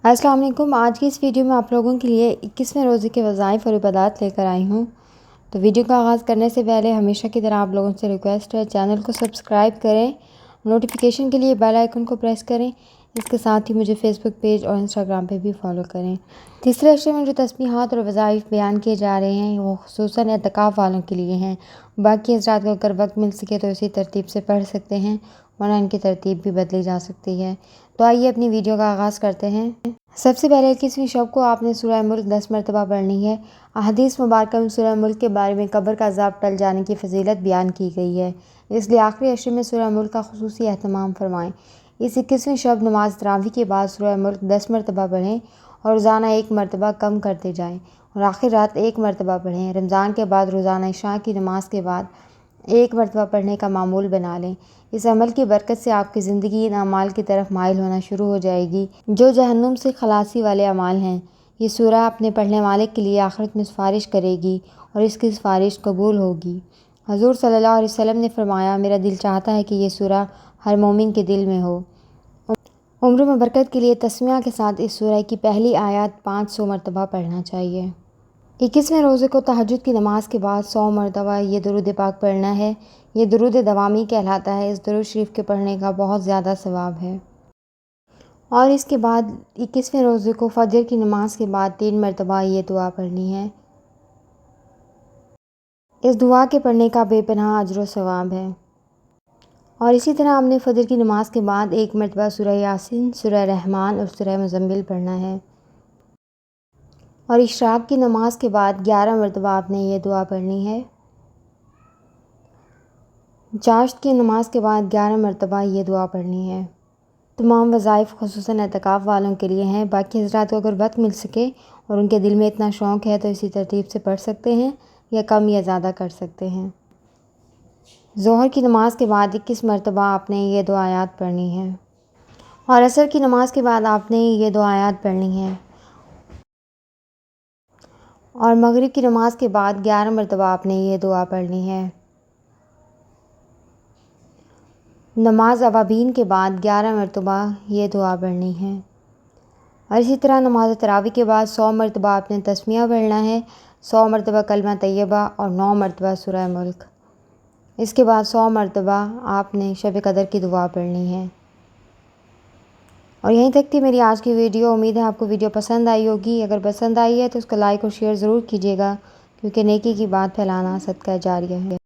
السلام علیکم۔ آج کی اس ویڈیو میں آپ لوگوں کے لیے 21ویں روزے کے وظائف اور عبادات لے کر آئی ہوں۔ تو ویڈیو کا آغاز کرنے سے پہلے ہمیشہ کی طرح آپ لوگوں سے ریکویسٹ ہے، چینل کو سبسکرائب کریں، نوٹیفیکیشن کے لیے بیل آئیکن کو پریس کریں۔ اس کے ساتھ ہی مجھے فیس بک پیج اور انسٹاگرام پہ بھی فالو کریں۔ تیسرے عشرے میں جو تسبیحات اور وظائف بیان کیے جا رہے ہیں وہ خصوصاً اعتکاف والوں کے لیے ہیں۔ باقی حضرات کو اگر وقت مل سکے تو اسی ترتیب سے پڑھ سکتے ہیں، ورنہ ان کی ترتیب بھی بدلی جا سکتی ہے۔ تو آئیے اپنی ویڈیو کا آغاز کرتے ہیں۔ سب سے پہلے 21ویں شب کو آپ نے سورہ ملک 10 مرتبہ پڑھنی ہے۔ احادیث مبارکہ میں سورہ ملک کے بارے میں قبر کا عذاب ٹل جانے کی فضیلت بیان کی گئی ہے، اس لیے آخری عشرے میں سورہ ملک کا خصوصی اہتمام فرمائیں۔ اس 21ویں شب نماز تراویح کے بعد سورہ ملک 10 مرتبہ پڑھیں اور روزانہ 1 مرتبہ کم کرتے جائیں، اور آخر رات 1 مرتبہ پڑھیں۔ رمضان کے بعد روزانہ عشاء کی نماز کے بعد 1 مرتبہ پڑھنے کا معمول بنا لیں۔ اس عمل کی برکت سے آپ کی زندگی ان اعمال کی طرف مائل ہونا شروع ہو جائے گی جو جہنم سے خلاصی والے اعمال ہیں۔ یہ سورہ اپنے پڑھنے والے کے لیے آخرت میں سفارش کرے گی اور اس کی سفارش قبول ہوگی۔ حضور صلی اللہ علیہ وسلم نے فرمایا، میرا دل چاہتا ہے کہ یہ سورہ ہر مومن کے دل میں ہو۔ عمر میں برکت کے لیے تسمیہ کے ساتھ اس سورہ کی پہلی آیات 500 مرتبہ پڑھنا چاہیے۔ 21ویں روزے کو تہجد کی نماز کے بعد 100 مرتبہ یہ درود پاک پڑھنا ہے۔ یہ درود دوامی کہلاتا ہے۔ اس درود شریف کے پڑھنے کا بہت زیادہ ثواب ہے۔ اور اس کے بعد 21ویں روزے کو فجر کی نماز کے بعد 3 مرتبہ یہ دعا پڑھنی ہے۔ اس دعا کے پڑھنے کا بے پناہ اجر و ثواب ہے۔ اور اسی طرح ہم نے فجر کی نماز کے بعد 1 مرتبہ سورہ یاسین، سورہ رحمان اور سورہ مزمل پڑھنا ہے۔ اور اشراق کی نماز کے بعد 11 مرتبہ آپ نے یہ دعا پڑھنی ہے۔ چاشت کی نماز کے بعد 11 مرتبہ یہ دعا پڑھنی ہے۔ تمام وظائف خصوصاً اعتکاف والوں کے لیے ہیں۔ باقی حضرات کو اگر وقت مل سکے اور ان کے دل میں اتنا شوق ہے تو اسی ترتیب سے پڑھ سکتے ہیں، یا کم یا زیادہ کر سکتے ہیں۔ ظہر کی نماز کے بعد 21 مرتبہ آپ نے یہ 2 آیات پڑھنی ہے۔ اور عصر کی نماز کے بعد آپ نے یہ 2 آیات پڑھنی ہے۔ اور مغرب کی نماز کے بعد 11 مرتبہ آپ نے یہ دعا پڑھنی ہے۔ نماز اوابین کے بعد 11 مرتبہ یہ دعا پڑھنی ہے۔ اور اسی طرح نماز تراویح کے بعد 100 مرتبہ آپ نے تسمیہ پڑھنا ہے، 100 مرتبہ کلمہ طیبہ اور 9 مرتبہ سورہ ملک۔ اس کے بعد 100 مرتبہ آپ نے شب قدر کی دعا پڑھنی ہے۔ اور یہیں تک تھی میری آج کی ویڈیو۔ امید ہے آپ کو ویڈیو پسند آئی ہوگی۔ اگر پسند آئی ہے تو اس کو لائک اور شیئر ضرور کیجیے گا، کیونکہ نیکی کی بات پھیلانا صدقہ جاریہ ہے۔